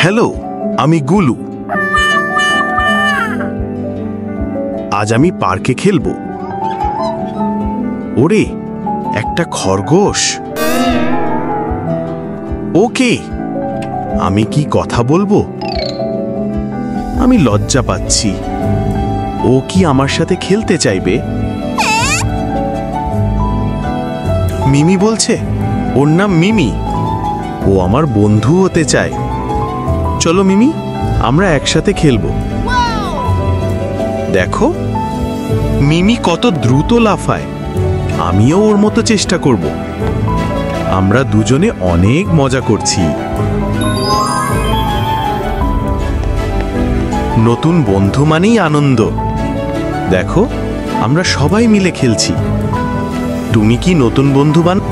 Hello, আমি গুলু। আজ আমি পার্কে খেলবো। ওরে, একটা খরগোশ। ওকে, আমি কি কথা বলবো? আমি লজ্জা পাচ্ছি। ও কি আমার সাথে খেলতে চাইবে? মিমি বলছে। ওর নাম মিমি। ও আমার বন্ধু হতে চায়। চলো মিমি, আমরা একসাথে খেলবো। দেখো, মিমি কত দ্রুত লাফায়। আমিও ওর মতো চেষ্টা করব। আমরা দুজনে অনেক মজা করছি। নতুন বন্ধু মানেই আনন্দ। দেখো, আমরা সবাই মিলে খেলছি। তুমি কি নতুন বন্ধু বানাবে?